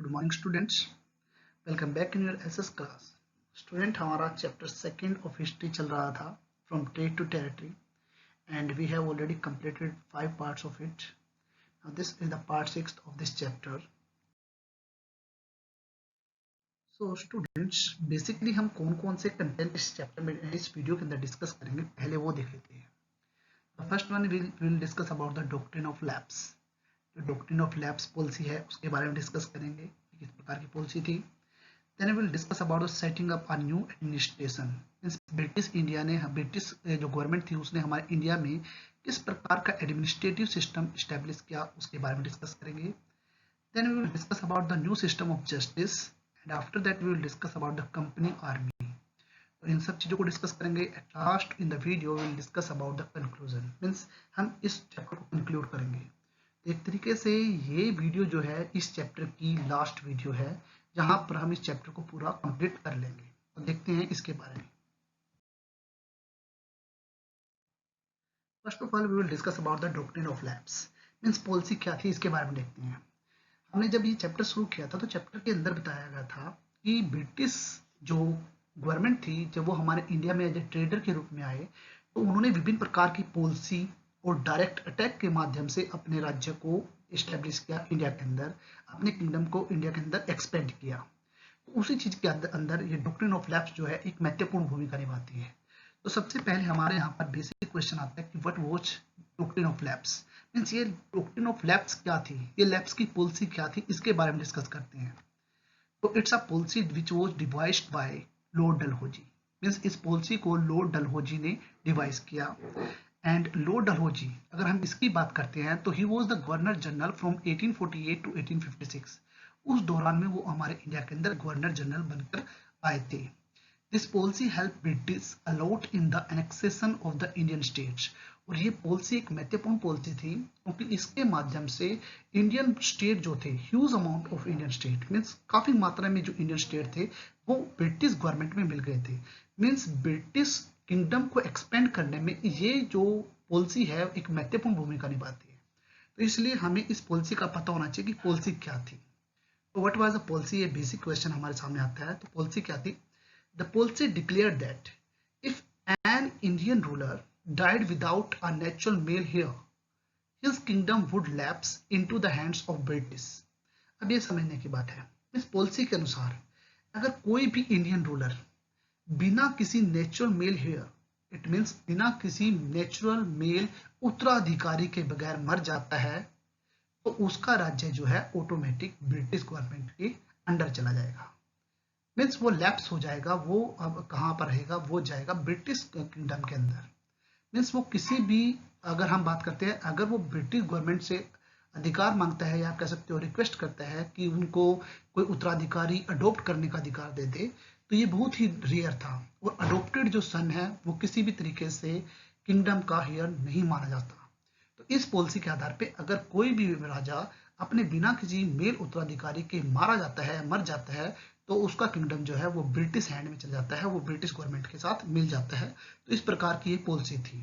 Good morning students, welcome back in your SS class. Student, हमारा chapter second of history चल रहा था from trade to territory and we have already completed 5 parts of it. Now this is the part 6 of this chapter. So students, basically हम कौन कौन से content इस chapter में इस वीडियो के अंदर डिस्कस करेंगे, पहले वो देख लेते हैं। The first one will discuss about the doctrine of lapse. जो डॉक्ट्रिन ऑफ लैप्स पॉलिसी है उसके बारे में डिस्कस करेंगे, किस प्रकार की पॉलिसी थी। Then we will discuss about the setting up a new administration. British India ने ब्रिटिश जो गवर्नमेंट थी उसने हमारे इंडिया में किस प्रकार का एडमिनिस्ट्रेटिव सिस्टम इस्टेब्लिश किया उसके बारे में डिस्कस करेंगे। Then we will discuss about the new system of justice and after that we will discuss about the company army. तो इन सब चीजों को डिस्कस करेंगे। At last in the video we will discuss about the conclusion. Means हम इस chapter को conclude करेंगे। एक तरीके से ये वीडियो जो है इस चैप्टर की लास्ट वीडियो है जहां पर हम इस चैप्टर को पूरा कंप्लीट कर लेंगे। तो देखते हैं इसके बारे में। First of all we will discuss about the doctrine of lapse. Means policy क्या थी इसके बारे में देखते हैं। हमने जब ये चैप्टर शुरू किया था तो चैप्टर के अंदर बताया गया था कि ब्रिटिश जो गवर्नमेंट थी जब वो हमारे इंडिया में एज ए ट्रेडर के रूप में आए तो उन्होंने विभिन्न प्रकार की पॉलिसी और डायरेक्ट अटैक के माध्यम से अपने राज्य को इस्टेब्लिश किया इंडिया के अंदर, अपने किंगडम को इंडिया के अंदर एक्सपेंड किया। तो उसी चीज के अंदर ये डॉक्ट्रिन ऑफ लैप्स जो है एक महत्वपूर्ण भूमिका निभाती है। तो सबसे पहले हमारे यहाँ पर बेसिक क्वेश्चन आता है कि what was doctrine of lapse. Means ये डॉक्ट्रिन ऑफ लैप्स क्या थी, ये लैप्स की पॉलिसी क्या थी, इसके बारे में डिस्कस करते हैं। तो it's a policy which was devised by lord Dalhousie. Means इस पॉलिसी को लॉर्ड डलहौजी ने डिवाइस किया। एंड लॉर्ड डलहौजी, अगर हम इसकी बात करते हैं तो he was the governor general from 1848 to 1856। उस दौरान में वो हमारे इंडिया के अंदर गवर्नर जनरल बनकर आए थे। This policy help British a lot in the annexation of the Indian states. और ये पॉलिसी एक महत्वपूर्ण पॉलिसी थी क्योंकि इसके माध्यम से इंडियन स्टेट जो थे, huge amount of Indian state means काफी मात्रा में जो इंडियन स्टेट थे वो ब्रिटिश गवर्नमेंट में मिल गए थे। मीन्स ब्रिटिश किंगडम को एक्सपेंड करने में ये जो पॉलिसी है एक महत्वपूर्ण भूमिका निभाती है। तो इसलिए हमें इस पॉलिसी का पता होना चाहिए कि पॉलिसी क्या थी। तो व्हाट वाज द पॉलिसी, ये बेसिक क्वेश्चन हमारे सामने आता है। तो पॉलिसी क्या थी? The policy declared that if an Indian ruler died without a natural male heir, his kingdom would lapse into the hands of British. अब ये समझने की बात है। इस पॉलिसी के अनुसार अगर कोई भी इंडियन रूलर बिना किसी natural male heir, it means बिना किसी नेचुरल मेल उत्तराधिकारी के बगैर मर जाता है तो उसका राज्य जो है ऑटोमेटिक ब्रिटिश गवर्नमेंट के अंडर चला जाएगा। मीन्स वो लैप्स हो जाएगा। वो अब कहाँ पर रहेगा? वो जाएगा ब्रिटिश किंगडम के अंदर। मीन्स वो किसी भी, अगर हम बात करते हैं, अगर वो ब्रिटिश गवर्नमेंट से अधिकार मांगता है या कह सकते हो रिक्वेस्ट करता है कि उनको कोई उत्तराधिकारी अडॉप्ट करने का अधिकार दे दे, तो ये बहुत ही रेयर था। और अडॉप्टेड जो सन है वो किसी भी तरीके से किंगडम का हेयर नहीं माना जाता। तो इस पॉलिसी के आधार पे अगर कोई भी राजा अपने बिना किसी मेल उत्तराधिकारी के मारा जाता है, मर जाता है, तो उसका किंगडम जो है वो ब्रिटिश हैंड में चल जाता है, वो ब्रिटिश गवर्नमेंट के साथ मिल जाता है। तो इस प्रकार की ये पॉलिसी थी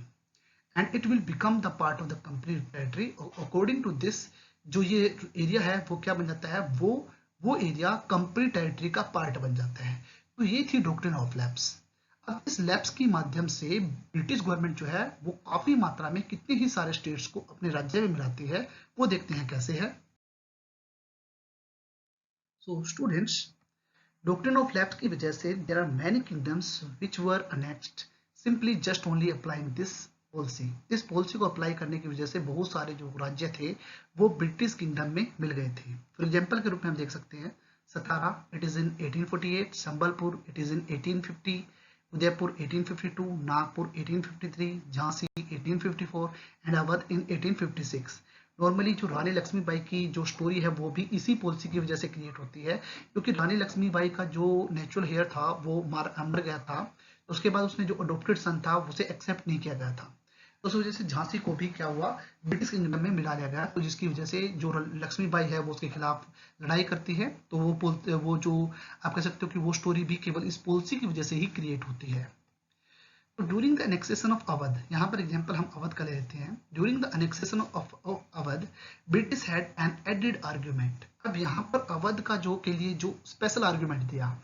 and it will become the part of the company territory. According to this जो ये एरिया है वो क्या बन जाता है? वो एरिया कंपनी टेरिटरी का पार्ट बन जाता है। तो ये थी डॉक्ट्रिन ऑफ लैप्स। अब इस लैप्स के माध्यम से ब्रिटिश गवर्नमेंट जो है वो काफी मात्रा में कितने ही सारे स्टेट्स को अपने राज्य में मिलाती है, वो देखते हैं कैसे है। So students, doctrine of lapse की वजह से there are many kingdoms which were annexed simply just only applying this policy. इस पॉलिसी को अप्लाई करने की वजह से बहुत सारे जो राज्य थे वो ब्रिटिश किंगडम में मिल गए थे। फॉर एग्जांपल के रूप में हम देख सकते हैं Satara, it is in 1848, Sambalpur, it is in 1850, Udaipur 1852, Nagpur 1853, Jhansi 1854 and Awadh in 1856। Normally जो रानी लक्ष्मीबाई की जो स्टोरी है वो भी इसी पॉलिसी की वजह से क्रिएट होती है, क्योंकि रानी लक्ष्मीबाई का जो नेचुरल हेयर था वो मर गया था। तो उसके बाद उसने जो अडॉप्टेड सन था उसे एक्सेप्ट नहीं किया गया था। तो उस वजह से झांसी को भी क्या हुआ, ब्रिटिश किंगडम में मिला लिया गया। तो जिसकी वजह से जो लक्ष्मीबाई है वो उसके खिलाफ लड़ाई करती है। तो वो जो आप कह सकते हो कि वो स्टोरी भी केवल इस पॉलिसी की वजह से ही क्रिएट होती है। तो during the annexation of Awadh, यहाँ पर एग्जांपल हम अवध का ले लेते हैं। During the annexation of Awadh, British had an added argument. अब यहाँ पर अवध का जो के लिए जो स्पेशल आर्ग्यूमेंट दिया,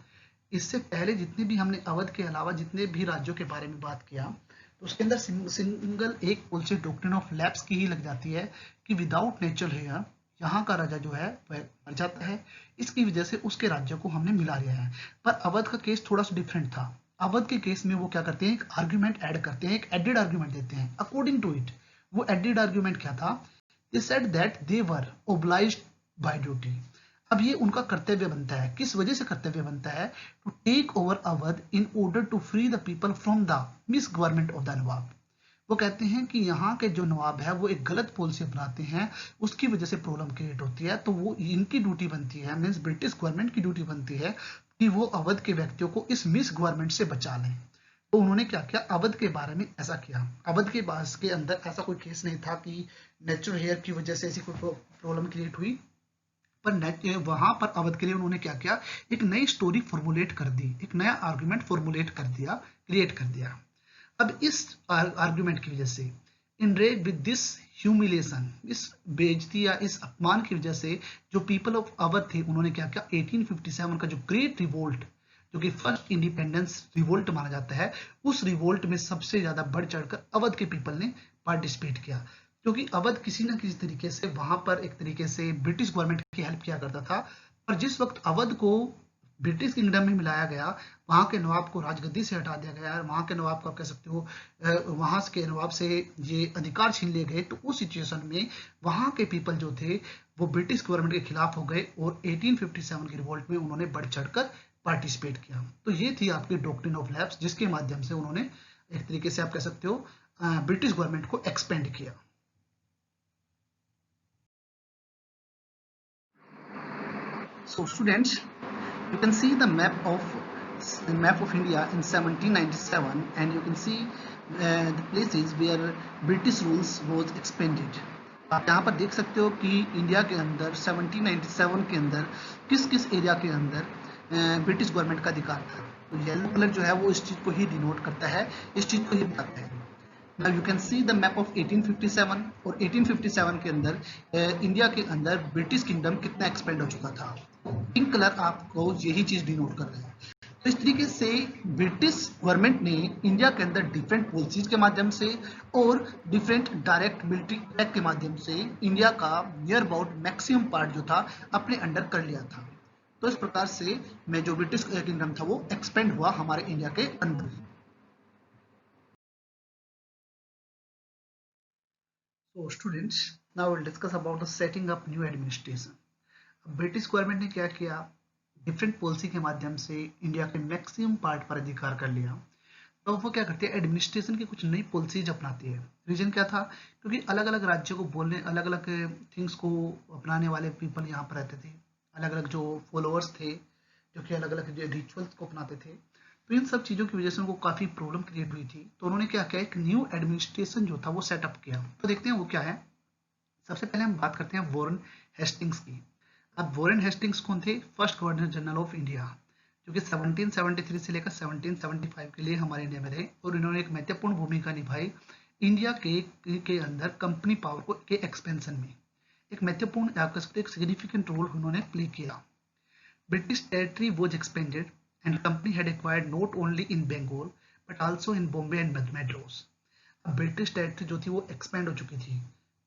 इससे पहले जितने भी हमने अवध के अलावा जितने भी राज्यों के बारे में बात किया, तो उसके अंदर सिंगल एक पॉलिसी डॉक्ट्रिन ऑफ लैप्स की ही लग जाती है कि विदाउट नेचुरल हेयर यहाँ का राजा जो है वह मर जाता है, इसकी वजह से उसके राज्य को हमने मिला लिया है। पर अवध का केस थोड़ा सा डिफरेंट था। अवध के केस में वो क्या करते हैं, एक आर्ग्यूमेंट ऐड करते हैं, एक एडेड आर्ग्यूमेंट देते हैं। अकॉर्डिंग टू इट, वो एडेड आर्ग्यूमेंट क्या था, they said that they were obliged by duty. अब ये उनका कर्तव्य बनता है, किस वजह से कर्तव्य बनता है, to take over Awadh in order to free the people from the misgovernment of the nawab. वो कहते हैं कि यहाँ के जो नवाब है वो एक गलत पॉलिसी अपनाते हैं, उसकी वजह से प्रॉब्लम क्रिएट होती है। तो वो इनकी ड्यूटी बनती है, मीन्स ब्रिटिश गवर्नमेंट की ड्यूटी बनती है कि वो अवध के व्यक्तियों को इस मिस गवर्नमेंट से बचा लें। तो उन्होंने क्या किया, अवध के बारे में ऐसा किया। अवध के पास के अंदर ऐसा कोई केस नहीं था कि नेचुरल हेयर की वजह से ऐसी कोई प्रॉब्लम क्रिएट हुई, पर वहां पर अवध के लिए उन्होंने क्या किया, एक नई स्टोरी फॉर्मुलेट कर दी, एक नया आर्गुमेंट फॉर्मुलेट कर दिया, क्रिएट कर दिया। अब इस आर्गुमेंट की वजह से, इनरेज विद दिस ह्यूमिलेशन, इस बेइज्जती या इस अपमान की वजह से जो पीपल ऑफ अवध थे, उन्होंने क्या किया, 1857 का जो ग्रेट रिवोल्ट, जो कि फर्स्ट इंडिपेंडेंस रिवोल्ट माना जाता है, उस रिवोल्ट में सबसे ज्यादा बढ़ चढ़कर अवध के पीपल ने पार्टिसिपेट किया। क्योंकि अवध किसी न किसी तरीके से वहां पर एक तरीके से ब्रिटिश गवर्नमेंट की हेल्प किया करता था। पर जिस वक्त अवध को ब्रिटिश किंगडम में मिलाया गया, वहां के नवाब को राजगद्दी से हटा दिया गया, वहां के नवाब को आप कह सकते हो वहां के नवाब से ये अधिकार छीन लिए गए। तो उस सिचुएशन में वहां के पीपल जो थे वो ब्रिटिश गवर्नमेंट के खिलाफ हो गए और 1857 की रिवोल्ट में उन्होंने बढ़ चढ़कर पार्टिसिपेट किया। तो ये थी आपकी डॉक्ट्रिन ऑफ लैप्स, जिसके माध्यम से उन्होंने एक तरीके से आप कह सकते हो ब्रिटिश गवर्नमेंट को एक्सपेंड किया। So students, you can see the map of India in 1797, and you can see the places where British rules was expanded. आप यहाँ पर देख सकते हो कि इंडिया के अंदर 1797 के अंदर किस किस एरिया के अंदर ब्रिटिश गवर्नमेंट का अधिकार था। तो येलो कलर जो है वो इस चीज को ही डिनोट करता है, इस चीज को ही बताता है। Now you can see the map of 1857, और 1857 के अंदर इंडिया के अंदर ब्रिटिश किंगडम कितना एक्सपेंड हो चुका था। पिंक कलर आपको यही चीज डिनोट कर रहे हैं। तो इस तरीके से ब्रिटिश गवर्नमेंट ने इंडिया के अंदर डिफरेंट पॉलिसीज के माध्यम से और डिफरेंट डायरेक्ट मिलिट्री अटैक के माध्यम से इंडिया का नियर अबाउट मैक्सिमम पार्ट जो था अपने अंडर कर लिया था। तो इस प्रकार से में जो ब्रिटिश किंगडम था वो एक्सपेंड हुआ हमारे इंडिया के अंदर। So students, now we'll discuss about the setting up new administration. British government ने क्या किया, डिफरेंट पॉलिसी के माध्यम से इंडिया के मैक्सिमम पार्ट पर अधिकार कर लिया। तो वो क्या करती है, एडमिनिस्ट्रेशन की कुछ नई पॉलिसीज अपनाती है। रीजन क्या था, क्योंकि अलग अलग राज्यों को बोलने, अलग अलग थिंग्स को अपनाने वाले पीपल यहाँ पर रहते थे, अलग अलग जो फॉलोअर्स थे जो कि अलग अलग रिचुअल्स को अपनाते थे। तो इन सब चीज़ों की वजह से उनको काफ़ी प्रॉब्लम क्रिएट हुई थी। तो उन्होंने क्या किया, एक न्यू एडमिनिस्ट्रेशन जो था वो सेटअप किया। तो देखते हैं वो क्या है। सबसे पहले हम बात करते हैं वॉरेन हेस्टिंग्स की। अब वॉरेन हेस्टिंग्स कौन थे, first governor general of India, जो कि 1773 से लेकर 1775 के लिए हमारे इंडिया में रहे, और इन्होंने एक महत्वपूर्ण भूमिका निभाई इंडिया के अंदर कंपनी पावर को के एक्सपेंशन में। एक महत्वपूर्ण आप कह सकते एक सिग्निफिकेंट रोल उन्होंने प्ले किया। British territory was expanded and company had acquired not only in Bengal but also in Bombay and Madras. अब ब्रिटिश टेरिटरी जो थी वो एक्सपेंड हो चुकी थी।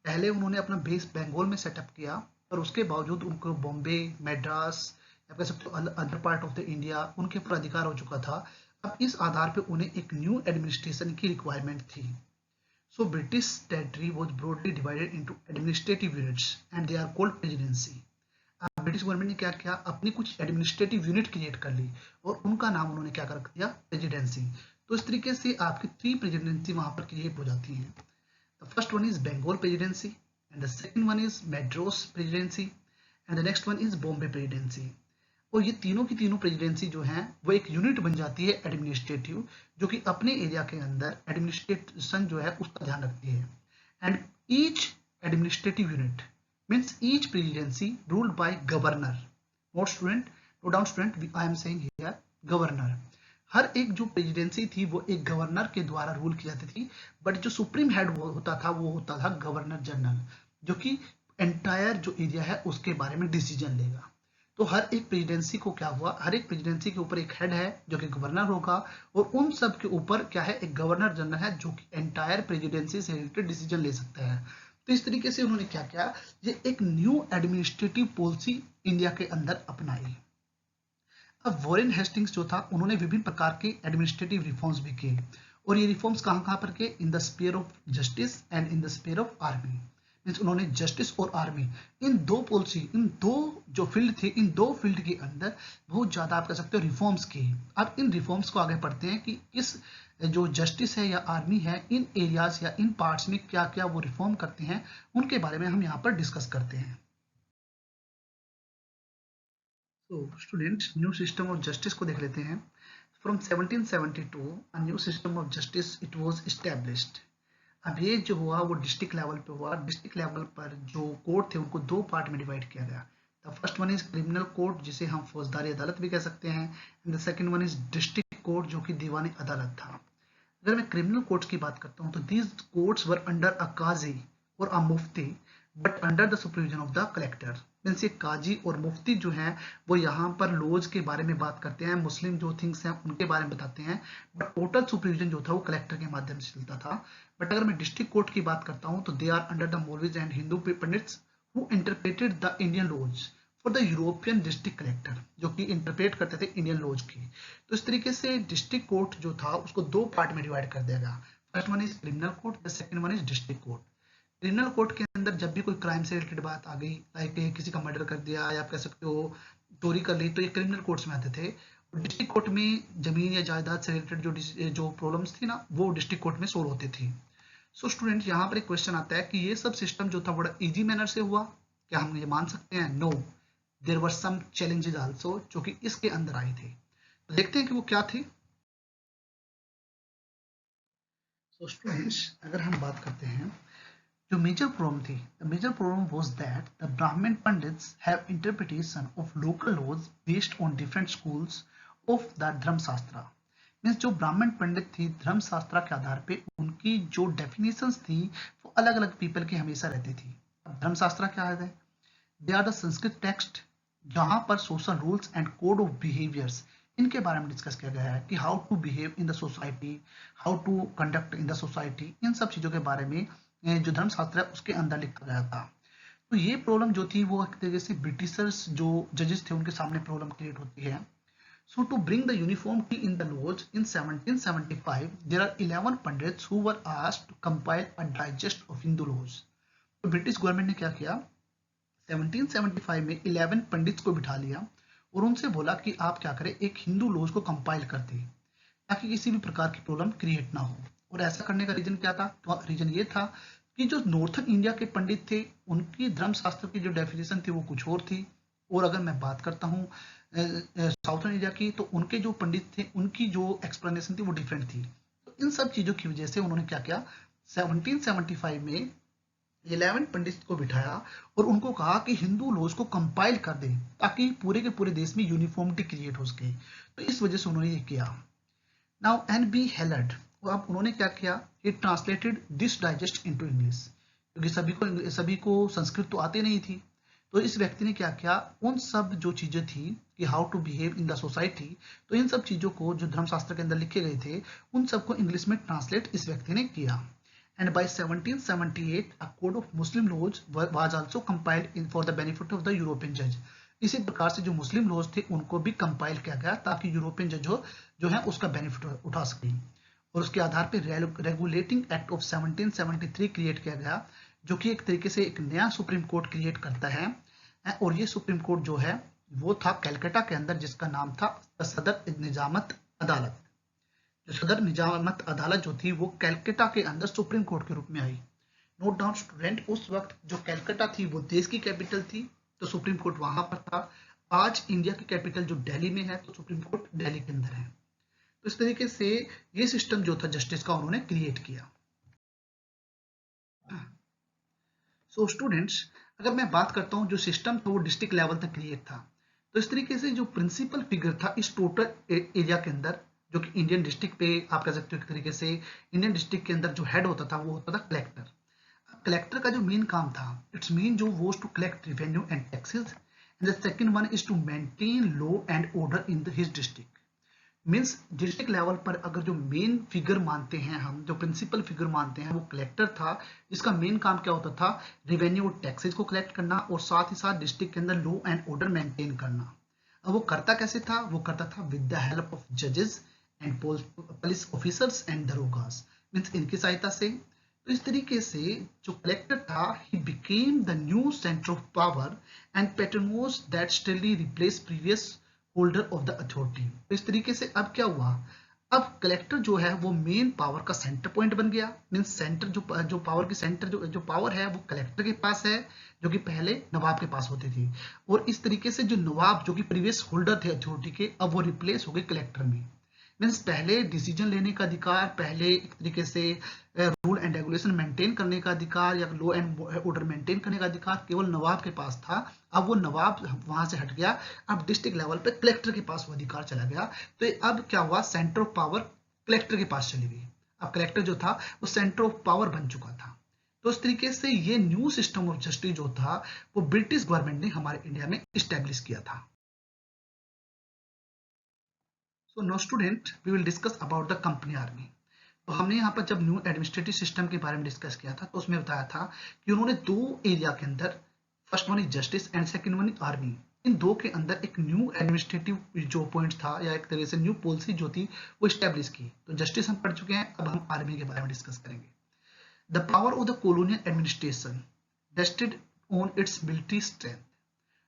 पहले उन्होंने अपना बेस बंगाल में सेटअप किया, पर उसके बावजूद उनको बॉम्बे, मद्रास या कह सकते हो other part of the India उनके ऊपर अधिकार हो चुका था। अब इस आधार पे उन्हें एक न्यू एडमिनिस्ट्रेशन की रिक्वायरमेंट थी। So British territory was broadly divided into administrative units and they are called presidency. British government ने क्या किया, अपनी कुछ एडमिनिस्ट्रेटिव यूनिट क्रिएट कर ली और उनका नाम उन्होंने क्या कर दिया, प्रेसिडेंसी। तो इस तरीके से आपकी 3 प्रेसिडेंसी वहां पर क्रिएट हो जाती हैं। The first one is Bengal presidency, and the second one is Madras presidency, and the next one is Bombay presidency. और ये तीनों की तीनों प्रेसिडेंसी जो है वो एक यूनिट बन जाती है एडमिनिस्ट्रेटिव, जो कि अपने एरिया के अंदर एडमिनिस्ट्रेशन जो है उसका ध्यान रखती है। And each administrative unit means each presidency ruled by governor. Note down student, I am saying here governor. हर एक जो प्रेसिडेंसी थी वो एक गवर्नर के द्वारा रूल की जाती थी, बट जो सुप्रीम हेड होता था वो होता था गवर्नर जनरल, जो कि एंटायर जो एरिया है उसके बारे में डिसीजन लेगा। तो हर एक प्रेसिडेंसी को क्या हुआ, हर एक प्रेसिडेंसी के ऊपर एक हेड है जो कि गवर्नर होगा, और उन सब के ऊपर क्या है, एक गवर्नर जनरल है जो कि एंटायर प्रेसिडेंसी से रिलेटेड डिसीजन ले सकता है। तो इस तरीके से उन्होंने क्या किया, ये एक न्यू एडमिनिस्ट्रेटिव पॉलिसी इंडिया के अंदर अपनाई। अब वॉरेन हेस्टिंग्स जो था, उन्होंने विभिन्न प्रकार के एडमिनिस्ट्रेटिव रिफॉर्म्स भी किए, और ये रिफॉर्म्स कहाँ कहाँ पर किए, in the sphere of justice and in the sphere of army. Means उन्होंने जस्टिस और आर्मी, इन दो पॉलिसी, इन दो जो फील्ड थे, इन दो फील्ड के अंदर बहुत ज्यादा आप कह सकते हो रिफॉर्म्स किए। अब इन रिफॉर्म्स को आगे पढ़ते हैं कि किस जो जस्टिस है या आर्मी है, इन एरियाज या इन पार्ट्स में क्या क्या वो रिफॉर्म करते हैं, उनके बारे में हम यहाँ पर डिस्कस करते हैं। तो students, new system of justice को देख लेते हैं। From 1772 a new system of justice it was established. अब ये जो हुआ वो डिस्ट्रिक्ट लेवल पे हुआ। डिस्ट्रिक्ट लेवल पर जो कोर्ट थे उनको दो पार्ट में डिवाइड किया गया। The first one is criminal court, जिसे हम फौजदारी अदालत भी कह सकते हैं, and the second one is district court, जो कि दीवानी अदालत था। अगर मैं क्रिमिनल कोर्ट्स की बात करता हूँ तो these courts were under a qazi और a mufti, but under the supervision of the collector. Means ये काजी और मुफ्ती जो हैं वो यहाँ पर लॉज के बारे में बात करते हैं, मुस्लिम जो थिंग्स हैं उनके बारे में बताते हैं, बट टोटल सुपरविजन जो था वो कलेक्टर के माध्यम से चलता था। बट अगर मैं डिस्ट्रिक्ट कोर्ट की बात करता हूँ तो they are under the maulvis and Hindu pandits who interpreted the Indian laws for the European district collector, जो कि इंटरप्रेट करते थे इंडियन लॉज की। तो इस तरीके से डिस्ट्रिक्ट कोर्ट जो था उसको दो पार्ट में डिवाइड कर दिया गया। First one is criminal court, the second one is district court. Criminal court के अंदर जब भी कोई क्राइम से रिलेटेड बात आ गई, लाइक किसी का मर्डर कर दिया या आप कह सकते हो चोरी कर ली, तो ये क्रिमिनल कोर्ट्स में आते थे। डिस्ट्रिक्ट कोर्ट में जमीन या जायदाद से रिलेटेड जो प्रॉब्लम्स थी ना, वो डिस्ट्रिक्ट कोर्ट में सोल्व होती थी। सो स्टूडेंट, यहाँ पर एक क्वेश्चन आता है कि ये सब सिस्टम जो था बड़ा इजी मैनर से हुआ, क्या हम ये मान सकते हैं? No, there were some challenges also जो कि इसके अंदर आई थी। तो देखते हैं कि वो क्या थी। सो स्टूडेंट्स, अगर हम बात करते हैं जो मेजर प्रॉब्लम थी, the major problem was that the Brahmin pandits have interpretation of local laws based on different schools of the Dharmashastra. Means जो ब्राह्मण पंडित थी, धर्मशास्त्रा के आधार पे उनकी जो डेफिनेशंस थी वो अलग अलग पीपल की हमेशा रहती थी। अब धर्मशास्त्रा क्या है? They are the Sanskrit text जहां पर social rules and code of behaviours, इनके बारे में डिस्कस किया गया है कि how to behave in the society, how to conduct in the society, इन सब चीजों के बारे में जो धर्मशास्त्र है उसके अंदर लिखा गया था। तो ये प्रॉब्लम जो थी वो एक तरीके से ब्रिटिशर्स जो जजेस थे उनके सामने प्रॉब्लम क्रिएट होती है। So to bring the uniformity in the laws in 1775, there are 11 pandits who were asked to compile a digest of Hindu laws. तो ब्रिटिश गवर्नमेंट ने क्या किया, 1775 में 11 पंडित्स को बिठा लिया और उनसे बोला कि आप क्या करें, एक हिंदू लॉज को कंपाइल कर दें ताकि किसी भी प्रकार की प्रॉब्लम क्रिएट ना हो। और ऐसा करने का रीजन क्या था? तो रीजन ये था कि जो नॉर्थन इंडिया के पंडित थे उनकी धर्मशास्त्र की जो डेफिनेशन थी वो कुछ और थी, और अगर मैं बात करता हूँ साउथर्न इंडिया की, तो उनके जो पंडित थे उनकी जो एक्सप्लेनेशन थी वो डिफरेंट थी। तो इन सब चीजों की वजह से उन्होंने क्या किया, 1775 में 11 पंडित को बिठाया और उनको कहा कि हिंदू लॉज को कंपाइल कर दें ताकि पूरे के पूरे देश में यूनिफॉर्मिटी क्रिएट हो सके। तो इस वजह से उन्होंने ये किया। नाउ एन बी हेलर्ड, अब उन्होंने क्या किया, ये translated this digest into English, क्योंकि सभी को संस्कृत तो आते नहीं थी। तो इस व्यक्ति ने क्या किया, उन सब जो चीजें थी कि how to behave in the society, तो इन सब चीजों को जो धर्मशास्त्र के अंदर लिखे गए थे उन सबको इंग्लिश में ट्रांसलेट इस व्यक्ति ने किया। And by 1778, a code of Muslim laws was also compiled in for the benefit of the European judge. इसी प्रकार से जो मुस्लिम लॉज थे उनको भी कंपाइल किया गया ताकि यूरोपियन जज जो है उसका बेनिफिट उठा सके। और उसके आधार पर रेगुलेटिंग एक्ट ऑफ 1773 क्रिएट किया गया, जो कि एक तरीके से एक नया सुप्रीम कोर्ट क्रिएट करता है। और ये सुप्रीम कोर्ट जो है वो था कैलकाटा के अंदर, जिसका नाम था सदर निजामत अदालत। जो सदर निजामत अदालत जो थी वो कैलकाटा के अंदर सुप्रीम कोर्ट के रूप में आई। नोट डाउन स्टूडेंट, उस वक्त जो कैलकाटा थी वो देश की कैपिटल थी, तो सुप्रीम कोर्ट वहां पर था। आज इंडिया की कैपिटल जो दिल्ली में है, तो सुप्रीम कोर्ट दिल्ली के अंदर है। तो इस तरीके से ये सिस्टम जो था जस्टिस का उन्होंने क्रिएट किया। सो स्टूडेंट्स, अगर मैं बात करता हूँ जो सिस्टम था वो डिस्ट्रिक्ट लेवल तक क्रिएट था, तो इस तरीके से जो प्रिंसिपल फिगर था इस टोटल एरिया के अंदर जो कि इंडियन डिस्ट्रिक्ट पे आप कह सकते हो एक तरीके से इंडियन डिस्ट्रिक्ट के अंदर जो हेड होता था वो होता था कलेक्टर। कलेक्टर का जो मेन काम था, इट्स मेन जो was to collect revenue and taxes, and the second one is to maintain law and order in his district. Means district level पर अगर जो मेन फिगर मानते हैं, हम जो प्रिंसिपल फिगर मानते हैं, वो कलेक्टर था, जिसका मेन काम क्या होता था, रेवेन्यू और टैक्सेस को कलेक्ट करना और साथ ही साथ डिस्ट्रिक्ट के अंदर लॉ एंड ऑर्डर मेंटेन करना। अब वो करता कैसे था, वो करता था विद द हेल्प ऑफ जजेस and police officers and darogas, means इनकी सहायता से। तो इस तरीके से जो कलेक्टर था, he became the new centre of power and patrons that steadily replace previous holder of the authority. तो इस तरीके से अब क्या हुआ, अब कलेक्टर जो है वो मेन पावर का सेंटर पॉइंट बन गया। मीन्स सेंटर जो पावर की सेंटर जो पावर है वो कलेक्टर के पास है, जो कि पहले नवाब के पास होती थी। और इस तरीके से जो नवाब जो कि प्रीवियस होल्डर थे अथॉरिटी के, अब वो रिप्लेस हो गए कलेक्टर में। मीन्स पहले डिसीजन लेने का अधिकार, पहले एक तरीके से रूल एंड रेगुलेशन मेंटेन करने का अधिकार या लॉ एंड ऑर्डर मेंटेन करने का अधिकार केवल नवाब के पास था। अब वो नवाब वहां से हट गया, अब डिस्ट्रिक्ट लेवल पे कलेक्टर के पास वो अधिकार चला गया। तो अब क्या हुआ, सेंटर ऑफ पावर कलेक्टर के पास चली गई। अब कलेक्टर जो था वो सेंटर ऑफ पावर बन चुका था। तो इस तरीके से ये न्यू सिस्टम ऑफ जस्टिस जो था वो ब्रिटिश गवर्नमेंट ने हमारे इंडिया में स्टैब्लिश किया था। So no student, we will discuss about the company army. तो हमने यहाँ पर जब न्यू एडमिनिस्ट्रेटिव सिस्टम के बारे में डिस्कस किया था तो उसमें बताया था कि उन्होंने दो एरिया के अंदर, first one is justice and second one is army, इन दो के अंदर एक न्यू एडमिनिस्ट्रेटिव जो पॉइंट था या एक तरह से न्यू पॉलिसी जो थी वो स्टैब्लिश की। तो जस्टिस हम पढ़ चुके हैं, अब हम आर्मी के बारे में डिस्कस करेंगे। The power of the colonial administration rested on its military strength.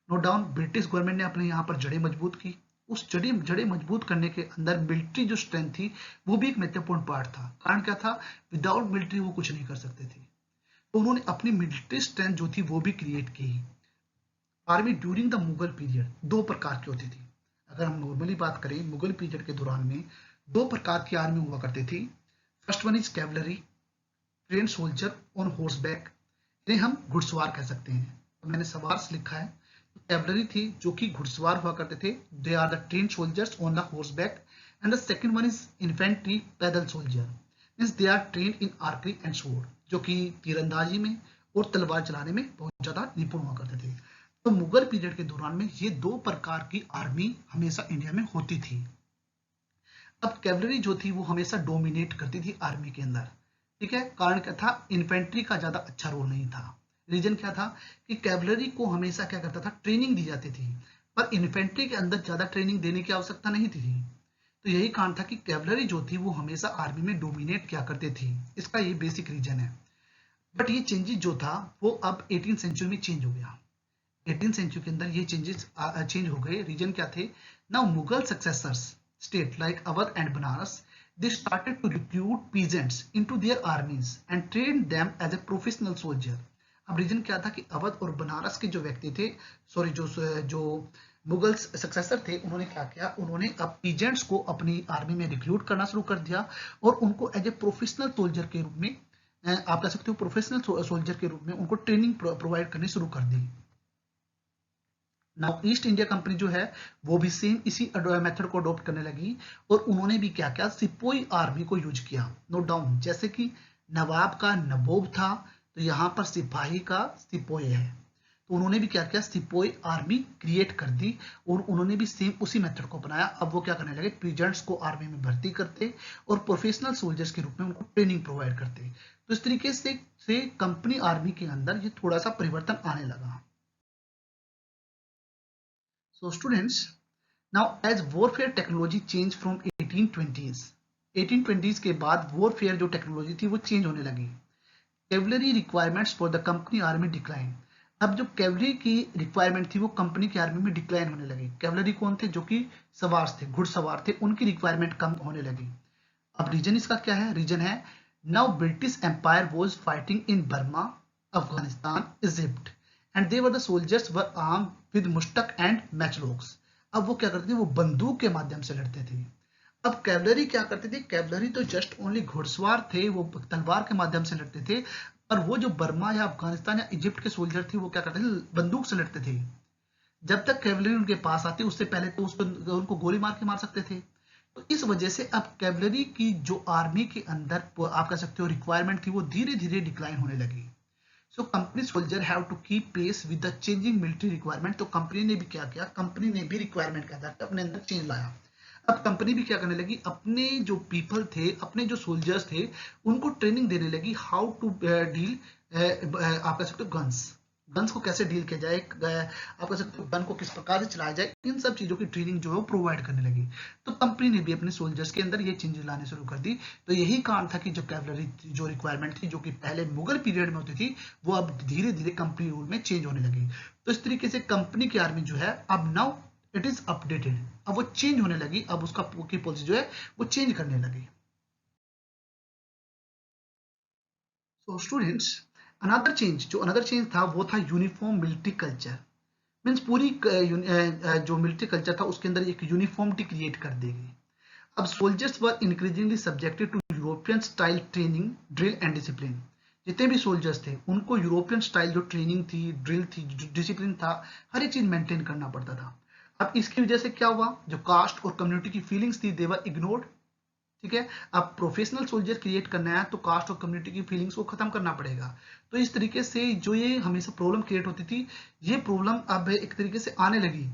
No down British government ने अपने यहाँ पर जड़ें मजबूत की। उस जड़ें मजबूत करने के अंदर मिलिट्री जो स्ट्रेंथ थी वो भी एक महत्वपूर्ण पार्ट था। कारण क्या था, विदाउट मिलिट्री वो कुछ नहीं कर सकते थे। तो उन्होंने अपनी मिलिट्री स्ट्रेंथ जो थी वो भी क्रिएट की। Army during the Mughal period दो प्रकार की होती थी। अगर हम नॉर्मली बात करें मुगल पीरियड के दौरान में दो प्रकार की आर्मी हुआ करती थी। First one is cavalry, train soldier on horse back, इन्हें हम घुड़सवार कह सकते हैं। तो मैंने सवार से लिखा है। कैवलरी थी जो कि घुड़सवार हुआ करते थे, they are the train soldiers on the horseback. And the second one is infantry, पैदल soldier, means they are train in archery and sword, जो कि तीरंदाजी में और तलवार चलाने में बहुत ज्यादा निपुण हुआ करते थे। तो मुगल पीरियड के दौरान में ये दो प्रकार की आर्मी हमेशा इंडिया में होती थी। अब कैवलरी जो थी वो हमेशा डोमिनेट करती थी आर्मी के अंदर। ठीक है, कारण क्या था, इन्फेंट्री का ज्यादा अच्छा रोल नहीं था। रीजन क्या था कि कैवलरी को हमेशा क्या करता था, ट्रेनिंग दी जाती थी, पर इन्फेंट्री के अंदर ज्यादा ट्रेनिंग देने की आवश्यकता नहीं थी। तो यही कारण था कि कैवलरी जो थी वो हमेशा आर्मी में डोमिनेट क्या करते थे। इसका ये बेसिक रीजन है। बट ये चेंजेस जो था वो अब 18 सेंचुरी में चेंज हो गया। 18 सेंचुरी के अंदर ये चेंजेस चेंज हो गए। रीजन क्या थे, now Mughal successors state like Awadh and Banaras, they started to recruit peasants into their armies and train them as a professional soldier। अब रीजन क्या था कि अवध और बनारस के जो व्यक्ति थे, सॉरी जो मुगल सक्सेसर थे, उन्होंने क्या किया, उन्होंने अब पीजेंट्स को अपनी आर्मी में रिक्रूट करना शुरू कर दिया और उनको एज ए प्रोफेशनल सोल्जर के रूप में, आप कह सकते हो प्रोफेशनल सोल्जर के रूप में उनको ट्रेनिंग प्रोवाइड करनी शुरू कर दी। नाउ ईस्ट इंडिया कंपनी जो है वो भी सेम इसी मेथड को अडॉप्ट करने लगी और उन्होंने भी क्या किया, सिपोई आर्मी को यूज किया। नोट डाउन, जैसे कि नवाब का नबोब था तो यहाँ पर सिपाही का सिपोई है, तो उन्होंने भी क्या किया, सिपोई आर्मी क्रिएट कर दी और उन्होंने भी सेम उसी मेथड को अपनाया। अब वो क्या करने लगे, पीजेंट्स को आर्मी में भर्ती करते और प्रोफेशनल सोल्जर्स के रूप में उनको ट्रेनिंग प्रोवाइड करते। तो इस तरीके से कंपनी आर्मी के अंदर ये थोड़ा सा परिवर्तन आने लगा। So students, now as warfare technology changed from 1820s, 1820s के बाद warfare जो टेक्नोलॉजी थी वो चेंज होने लगी। Cavalry requirements for the company army decline. अब जो कैवलरी की रिक्वायरमेंट थी वो कंपनी की आर्मी में डिक्लाइन होने लगी। कैवलरी कौन थे, जो कि सवार थे, घुड़सवार थे, उनकी रिक्वायरमेंट कम होने लगी। अब रीजन इसका क्या है, रीजन है now British empire was fighting in Burma, Afghanistan, Egypt and they were the soldiers were arm with muskets and matchlocks. अब वो क्या करते थे, वो बंदूक के माध्यम से लड़ते थे। अब कैवलरी क्या करते थे, कैवलरी तो जस्ट ओनली घुड़सवार थे, वो तलवार के माध्यम से लड़ते थे। पर वो जो बर्मा या अफगानिस्तान या इजिप्ट के सोल्जर थे वो क्या करते थे, बंदूक से लड़ते थे। जब तक कैवलरी उनके पास आती उससे पहले तो उनको गोली मार के मार सकते थे। तो इस वजह से अब कैवलरी की जो आर्मी के अंदर आप कह सकते हो रिक्वायरमेंट थी वो धीरे धीरे डिक्लाइन होने लगी। So company soldier have to keep pace with the changing military requirement. तो कंपनी ने भी क्या किया, कंपनी ने भी रिक्वायरमेंट के आधार पर अपने अंदर चेंज लाया। अब कंपनी भी क्या करने लगी, अपने जो पीपल थे, अपने जो सोल्जर्स थे, उनको ट्रेनिंग देने लगी हाउ टू डील, आप कह सकते हो गन्स, गन्स को कैसे डील किया जाए, आप कह सकते हो गन को किस प्रकार से चलाया जाए, इन सब चीजों की ट्रेनिंग जो है वो प्रोवाइड करने लगी। तो कंपनी ने भी अपने सोल्जर्स के अंदर ये चेंजेस लाने शुरू कर दी। तो यही कारण था कि जो कैवलरी जो रिक्वायरमेंट थी, जो कि पहले मुगल पीरियड में होती थी, वो अब धीरे धीरे कंपनी रूल में चेंज होने लगी। तो इस तरीके से कंपनी की आर्मी जो है अब नाउ इट इज अपडेटेड, अब वो चेंज होने लगी, अब उसका की पॉलिसी जो है वो चेंज करने लगी। सो स्टूडेंट्स, अनदर चेंज था वो था यूनिफॉर्म मिलिट्री कल्चर। मीन्स पूरी जो मिलिट्री कल्चर था उसके अंदर एक यूनिफॉर्मिटी क्रिएट कर देगी। अब soldiers were increasingly subjected to European style training, drill and discipline. जितने भी सोल्जर्स थे उनको यूरोपियन स्टाइल जो ट्रेनिंग थी, ड्रिल थी, डिसिप्लिन था, हर एक चीज मेंटेन करना पड़ता था। अब इसकी वजह से क्या हुआ, जो कास्ट और कम्युनिटी की फीलिंग्स थी देवर इग्नोर्ड। ठीक है, अब प्रोफेशनल सोल्जर क्रिएट करना है तो कास्ट और कम्युनिटी की फीलिंग्स को खत्म करना पड़ेगा। तो इस तरीके से जो ये हमेशा प्रॉब्लम क्रिएट होती थी, ये प्रॉब्लम अब एक तरीके से आने लगी।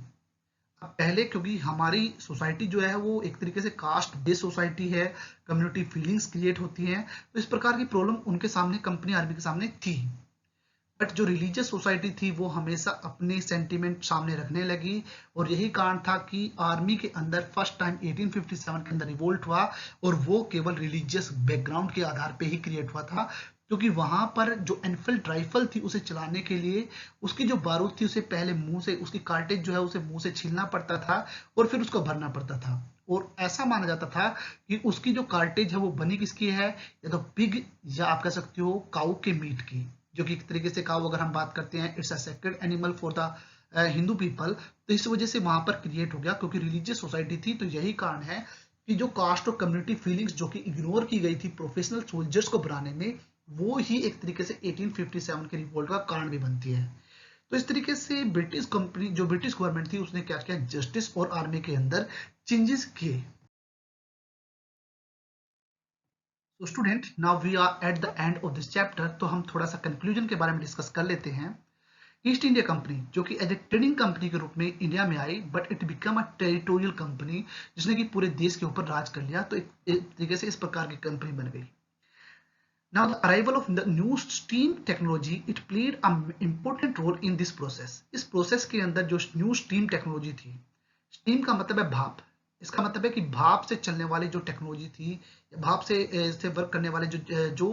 अब पहले क्योंकि हमारी सोसाइटी जो है वो एक तरीके से कास्ट बेस्ड सोसाइटी है, कम्युनिटी फीलिंग्स क्रिएट होती हैं, तो इस प्रकार की प्रॉब्लम उनके सामने, कंपनी आर्मी के सामने थी। बट जो रिलीजियस सोसाइटी थी वो हमेशा अपने सेंटिमेंट सामने रखने लगी, और यही कारण था कि आर्मी के अंदर फर्स्ट टाइम 1857 के अंदर रिवोल्ट हुआ, और वो केवल रिलीजियस बैकग्राउंड के आधार पे ही क्रिएट हुआ था। क्योंकि वहां पर जो एनफील्ड राइफल थी उसे चलाने के लिए उसकी जो बारूद थी उसे पहले मुंह से, उसकी कार्टेज जो है उसे मुंह से छीलना पड़ता था और फिर उसको भरना पड़ता था। और ऐसा माना जाता था कि उसकी जो कार्टेज है वो बनी किसकी है, या तो पिग, या आप कह सकते हो काऊ के मीट की, जो कि एक तरीके से काऊ अगर हम बात करते हैं it's a sacred animal for the Hindu people. तो इस वजह से वहां पर क्रिएट हो गया, क्योंकि रिलीजियस सोसाइटी थी। तो यही कारण है कि जो कास्ट और कम्युनिटी फीलिंग्स जो कि इग्नोर की गई थी प्रोफेशनल सोल्जर्स को बनाने में, वो ही एक तरीके से 1857 के रिवोल्ट का कारण भी बनती है। तो इस तरीके से ब्रिटिश कंपनी, जो ब्रिटिश गवर्नमेंट थी, उसने क्या किया, जस्टिस और आर्मी के अंदर चेंजेस किए। तो student, now we are at the end of this chapter, तो हम थोड़ा सा कंक्लूजन के बारे में डिस्कस कर लेते हैं। ईस्ट इंडिया कंपनी जो कि एज ए ट्रेडिंग कंपनी के रूप में इंडिया में आई, but it become a territorial company, जिसने कि पूरे देश के ऊपर राज कर लिया। तो एक तरीके से इस प्रकार की कंपनी बन गई। Now, the arrival of the new steam technology, it played an important role in this process. इस प्रोसेस के अंदर जो न्यू स्टीम टेक्नोलॉजी थी, स्टीम का मतलब है भाप, इसका मतलब है कि भाप से चलने वाली जो टेक्नोलॉजी थी, भाप से वर्क करने वाले जो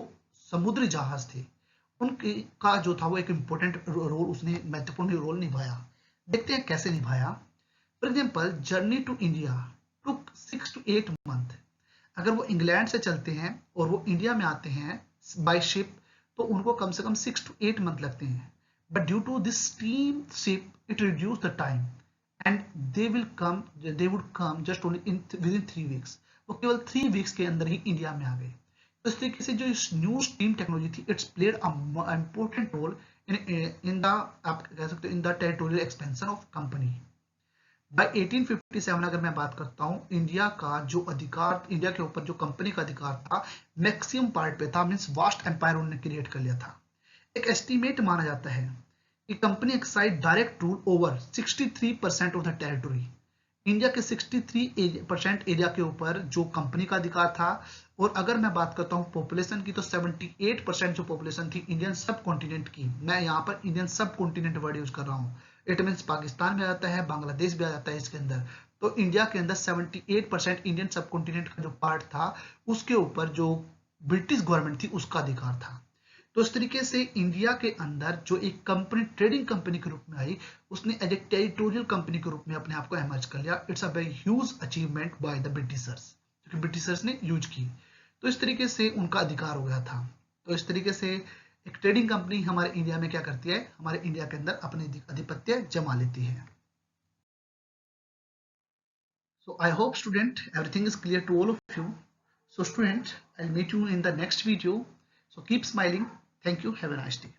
समुद्री जहाज थे, उनके का जो था वो एक इम्पोर्टेंट रोल, उसने महत्वपूर्ण रोल निभाया। देखते हैं कैसे निभाया। For example, journey to India took 6 to 8 month। अगर वो इंग्लैंड से चलते हैं और वो इंडिया में आते हैं बाय शिप, तो उनको कम से कम 6 to 8 month लगते हैं। But due to this steam ship it reduce the time, and they would come just only in within 3 weeks। वो केवल 3 weeks के अंदर ही इंडिया में आ गए। तो इस तरीके से जो इस न्यू स्टीम टेक्नोलॉजी थी, it's played a important role in the, आप कह सकते हो, in the territorial expansion of company. By 1857 अगर मैं बात करता हूँ, इंडिया का जो अधिकार, इंडिया के ऊपर जो कंपनी का अधिकार था, मैक्सिमम पार्ट पे था। मींस वास्ट एम्पायर उन्होंने क्रिएट कर लिया था। एक एस्टीमेट माना जाता है कि company Exide direct rule over 63% of the territory. India के 63% एरिया के ऊपर जो कंपनी का अधिकार था। और अगर मैं बात करता हूँ पॉपुलेशन की, तो 78% जो पॉपुलेशन थी इंडियन सब कॉन्टिनेंट की, मैं यहाँ पर इंडियन सब कॉन्टिनेंट वर्ड यूज कर रहा हूँ, इट मीन्स पाकिस्तान भी आ जाता है, बांग्लादेश भी आ जाता है इसके अंदर। तो इंडिया के अंदर 78% इंडियन सब कॉन्टिनेंट का जो पार्ट था, उसके ऊपर जो ब्रिटिश गवर्नमेंट थी उसका अधिकार था। तो इस तरीके से इंडिया के अंदर जो एक कंपनी ट्रेडिंग कंपनी के रूप में आई, उसने एज ए टेरिटोरियल कंपनी के रूप में अपने आप को इमर्ज कर लिया। It's a very huge achievement by the Britishers, जो कि ब्रिटिशर्स ने यूज की। तो इस तरीके से उनका अधिकार हो गया था। तो इस तरीके से एक ट्रेडिंग कंपनी हमारे इंडिया में क्या करती है, हमारे इंडिया के अंदर अपनी आधिपत्य जमा लेती है। So I hope student everything is clear to all of you. So student, I'll meet you in the next video. So keep smiling. Thank you. Have a nice day.